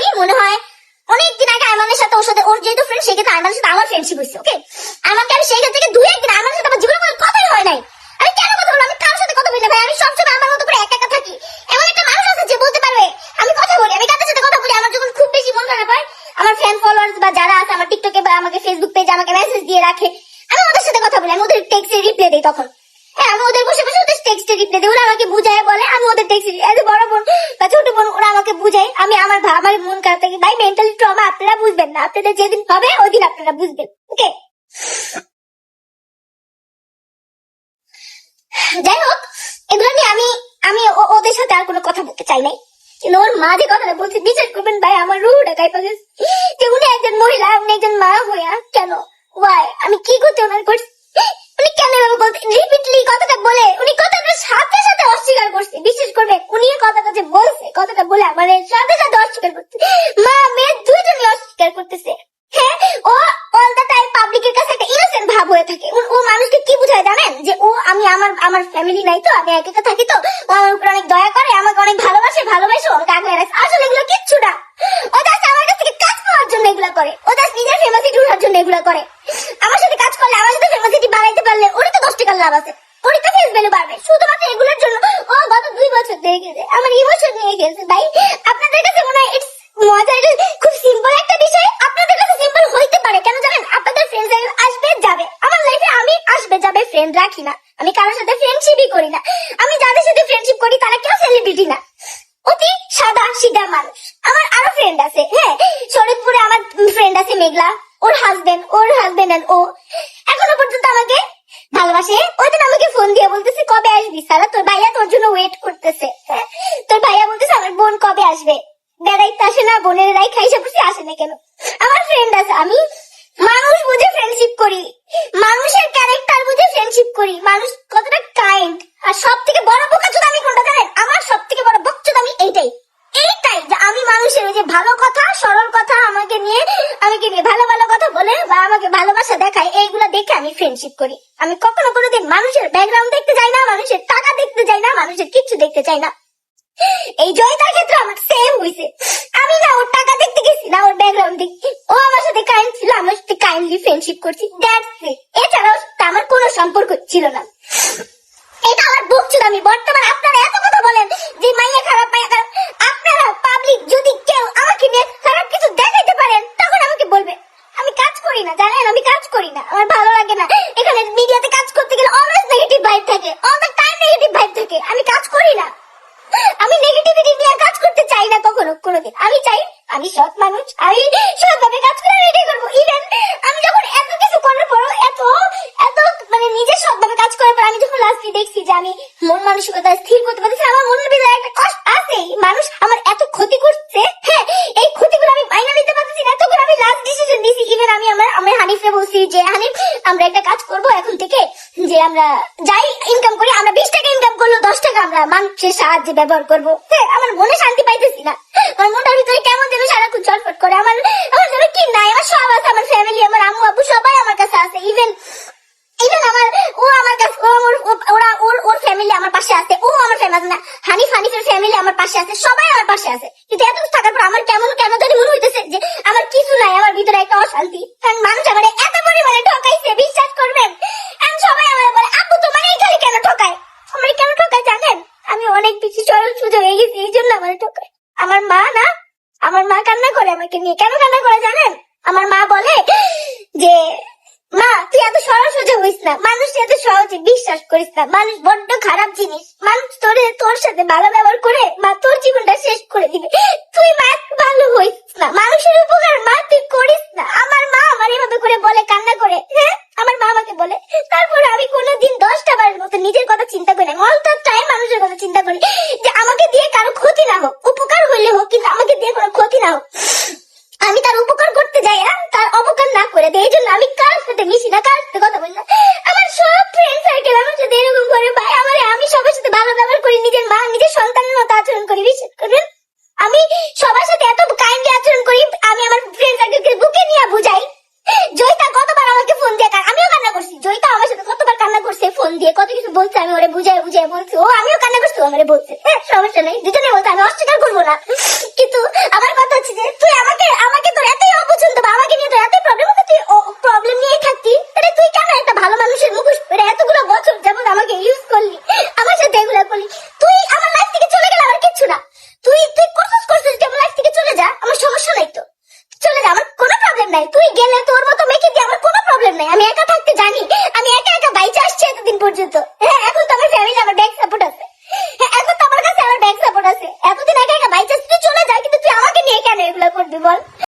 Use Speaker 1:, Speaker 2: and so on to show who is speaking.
Speaker 1: আমি মনে হয় অনেকদিন আগে আইমানের সাথে ওর সাথে ওর যেহেতু ফ্রেন্ড সেক্ষেত্রে আইমানের সাথে আমার ফ্রেন্ডশিপ হয়েছে। ওকে, আমাকে আমি সেই ক্ষেত্রে 2-1 দিন আইমানের সাথে আমার জীবনে কোনো কথাই হয় নাই। আমি কেন কথা বলবো? আমি কারোর সাথে কথা বলি না ভাই, আমি সবসময় আমার মতো করে একা একা থাকি। এমন একটা মানুষ আছে যে বলতে পারবে আমি কথা বলি, আমি কাদের সাথে কথা বলি। আমার যখন খুব বেশি মন খারাপ হয়, আমার ফ্যান ফলোয়ার্স বা যারা আছে আমার টিকটকে বা আমাকে ফেসবুক পেজে আমাকে মেসেজ দিয়ে রাখে, আমি ওদের সাথে কথা বলি, আমি ওদের টেক্সটে রিপ্লাই দিই। তখন হ্যাঁ, আমি ওদের বসে বসে ওদের টেক্সটে রিপ্লাই দিই, ওরা আমাকে বুঝায় বলে, আমি ওদের টেক্সটে এত বড় বোন বা ছোট বোন ওরা আমাকে বুঝায়। আমি আমার মন খারাপ থাকে ভাই, মেন্টালি ট্রমা আপনারা বুঝবেন না, আপনাদের যেদিন হবে ওই দিন আপনারা বুঝবেন। ওকে, যাই হোক, এগুলো নিয়ে আমি আমি ওদের সাথে আর কোনো কথা বলতে চাই নাই। কিন্তু ওর মা যে কথাটা বলছে, বিশ্বাস করবেন ভাই, আমার রুহটা কাঁপা গেছে। যে উনি একজন মহিলা, উনি একজন মা হইয়া কেন, ওয়াই, আমি কি করতে ওনার করছি, উনি কেন এভাবে বলতে রিপিটলি কথাটা বলে, উনি কথাটার সাথে সাথে অস্বীকার করছে। বিশ্বাস করবেন, উনি কথাটা যে বলছে, কথাটা বলে আমার সাথে সাথে অস্বীকার করছে। মা মেয়ে দুইজনই অস্বীকার করতেছে। হ্যাঁ, ও অল দ্য টাইম পাবলিকের কাছে একটা ইনোসেন্ট ভাব হয়ে থাকে। ও মানুষকে কি বুঝায় জানেন, যে ও আমি আমার ফ্যামিলি নাই তো, আমি একা একা থাকি তো, ও আমার উপর অনেক দয়া করে, আমাকে অনেক ভালোবাসে আমাকে আগলে রাখে। আসলে এগুলো কিচ্ছু না। ও জাস্ট আমার কাছ থেকে কাজ পাওয়ার জন্য এগুলো করে, ও জাস্ট নিজের ফেমাসিটি উঠার জন্য এগুলো করে। আমার সাথে কাজ করলে, আমার সাথে ফেমাসিটি বাড়াইতে পারলে ওরই তো 10 টাকার লাভ আছে, ওরই তো ফেস ভ্যালু বাড়বে। শুধুমাত্র এগুলোর জন্য ও গত 2 বছর ধরে গেছে আমার ইমোশন নিয়ে গেছে। ভাই আপনাদের কাছে মনে হয় ইটস মজার, খুব সিম্পল একটা বিষয়, আপনাদের কাছে সিম্পল হইতে পারে। কেন জানেন, আপনাদের ফ্রেন্ড আসবে যাবে, আমার লাইফে আমি আসবে যাবে ফ্রেন্ড রাখি না, আমি কারোর সাথে ফ্রেন্ডশিপই করি না। আমি যাদের সাথে ফ্রেন্ডশিপ করি তারা কেউ সেলিব্রিটি না, অতি সাদা সিধা মানুষ। আমার আরো ফ্রেন্ড আছে, হ্যাঁ, শরীরপুরে আমার ফ্রেন্ড আছে মেঘলা, ওর হাজবেন্ড এন্ড ও এখনো পর্যন্ত আমাকে ভালোবাসে। ওই দিন আমাকে ফোন দিয়ে বলতেছে কবে আসবি সারা, তোর ভাইয়া তোর জন্য ওয়েট করতেছে। তোর ভাইয়া বলতেছে আমার বোন কবে আসবে, বেড়াইতে আসে না, বোনের রাই খাইসা বসে আসে না কেন। আমার ফ্রেন্ড আছে, আমি মানুষ বুঝে ফ্রেন্ডশিপ করি, মানুষের ক্যারেক্টার বুঝে ফ্রেন্ডশিপ করি, মানুষ কতটা কাইন্ড। আর সব থেকে বড় বোকাচোদা আমি কোনটা জানেন, আমার সব থেকে বড় বকচোদা আমি এইটাই যে আমি মানুষের ওই যে ভালো কথা, সরল কথা, আমাকে নিয়ে ভালো ভালো কথা বলে বা আমাকে ভালোবাসা দেখায়, এইগুলা দেখে আমি ফ্রেন্ডশিপ করি। আমি কখনো কোনোদিন মানুষের ব্যাকগ্রাউন্ড দেখতে যাই না, মানুষের টাকা দেখতে যাই না, মানুষের কিচ্ছু দেখতে চাই না। এই জয়িতার ক্ষেত্রে আমার সেম হয়েছে, আমি না ওর টাকা দেখতে গেছি না ওর ব্যাকগ্রাউন্ড দেখতে, ও আমার সাথে কাইন্ড ছিল, আমার সাথে কাইন্ডলি ফ্রেন্ডশিপ করছি, দ্যাটস ইট। এছাড়াও আমার কোনো সম্পর্ক ছিল না। এটা আমার বকচোদ। আমি বর্তমানে আপনারা এত কথা বলেন যে মাইয়া খারাপ, আপনারা পাবলিক যদি কেউ আমাকে নিয়ে খারাপ কিছু দেখাইতে পারেন তখন আমাকে বলবেন। আমি কাজ করি না জানেন, আমি কাজ করি না, আমার ভালো লাগে না। এখানে মিডিয়াতে কাজ করতে গেলে অলওয়েজ নেগেটিভ ভাইব থাকে, all the time negative vibe থাকে। আমি কাজ করি না, আমি নেগেটিভিটি নিয়ে কাজ করতে চাই না কোনোদিন। আমি চাই আমি সৎ মানুষ, আমি সৎভাবে কাজ করে আমি এটাই করবো। ইভেন আমি যখন এত কিছু করার পর এত এত মানে নিজের সৎভাবে কাজ করার পর আমি যখন লাস্টে দেখছি যে আমি মন মানসিকতা স্থির করতে পারছি, আমার মনের ভিতরে একটা কষ্ট আছে, মানুষ আমার এত ক্ষতি করছে, হ্যাঁ, এই ক্ষতিগুলো আমি মাইনা নিতে পারছি না, তখন আমি লাস্ট ডিসিশন দিয়েছি। ইভেন আমি আমার হানিফকে বলছি যে হানিফ আমরা একটা কাজ করবো এখন থেকে, যে আমরা যাই ইনকাম করি, আমরা 20 টাকা ইনকাম করলো 10 টাকা আমরা মানুষের সাহায্যে ব্যবহার করবো। হ্যাঁ, আমার মনে শান্তি পাইতেছি না, আমার মনটার ভিতরে কেমন যেন সারাক্ষণ চটপট করে। আমার যেন কি নাই, আমার সব আছে, আমার ফ্যামিলি, আমার আম্মু আব্বু সবাই আমার কাছে আছে। ইভেন আমার কাছে ওর ফ্যামিলি আমার পাশে আছে, ও আমার ফ্যামিলি না, হানিফের ফ্যামিলি আমার পাশে আছে, সবাই আমার পাশে আছে। কিন্তু এত থাকার পর আমার কেন জানি মনে হইতেছে যে আমার কিছু নাই, আমার ভিতরে একটা অশান্তি। কারণ মানুষ আমার এত পরিমাণে ঠকাইছে, বিশ্বাস করবেন। কারণ সবাই আমার বলে আপু তোমার এই খালি কেন ঠকায়, আমার কেন ঠকায় জানেন, আমি অনেক বেশি সরল সোজা হয়ে গেছি, এই জন্য আমার ঠকায়। আমার মা কান্না করে আমাকে নিয়ে, কেন কান্না করে জানেন, আমার মা বলে যে মা তুই এত সরল সোজা হইস না, মানুষ এত সহজে বিশ্বাস করিস না, মানুষ বড্ড খারাপ জিনিস, মানুষ তোর সাথে ভালো ব্যবহার করে মা তোর জীবনটা শেষ করে দিবে, তুই মা ভালো হইস না, মানুষের উপকার মা তুই করিস না। আমার মা আমার এভাবে করে বলে, কান্না করে, হ্যাঁ, আমার মা আমাকে বলে। তারপরে আমি কোনোদিন 10টা বারের মতো নিজের কথা চিন্তা করি না, অল দ্য টাইম মানুষের কথা চিন্তা করি, যে আমাকে দিয়ে কারো ক্ষতি না হোক, উপকার হইলে হোক, কিন্তু আমাকে দিয়ে কোনো ক্ষতি না হোক, আমি তার উপকার করতে যাই তার অপকার না করে দেয়। এই জন্য আমি কার সাথে মিশি না, কার সাথে কথা বলি না। আমার সব ফ্রেন্ড সার্কেল আমার সাথে এরকম করে ভাই, আমি সবার সাথে ভালো ব্যবহার করি, নিজের মা নিজের সন্তানের মতো আচরণ করি। বিশ্বাস করবেন, আমি সবার সাথে এত কাইন্ডলি আচরণ করি, আমি আমার ফ্রেন্ড সার্কেলকে বুকে নিয়ে বুঝাই। জয়িতা কতবার আমাকে ফোন দিয়ে, আমিও কান্না করছি, জয়িতা আমার সাথে কতবার কান্না করছে ফোন দিয়ে, কত কিছু বলছে, আমি ওরে বুঝাই বলছি, ও আমিও কান্না করছি, ও আমারে বলছে, হ্যাঁ সমস্যা নেই, দুজনে বলছে, আমি অস্বীকার করবো না। কিন্তু আমার কথা হচ্ছে যে তুই আমাকে আমাকে তোর এতই অপছন্দ বা আমাকে নিয়ে তোর এতই প্রবলেম হতো, তুই প্রবলেম নিয়েই থাকতি, তাহলে তুই কেন একটা ভালো মানুষের মুখোশ পরে এতগুলো বছর যেমন আমাকে ইউজ করলি, আমার সাথে এগুলো করলি, তুই আমার লাইফ থেকে চলে গেলে আমার কিচ্ছু না। তুই তুই করছিস তুই আমার লাইফ থেকে চলে যা, আমার সমস্যা নাই তো, চলে যা, আমার কোনো প্রবলেম নাই। তুই গেলে তোর মতো মেখে দিয়ে আমার কোনো প্রবলেম নাই, আমি একা থাকতে জানি, আমি একা একা বাইচে আসছি এতদিন পর্যন্ত। হ্যাঁ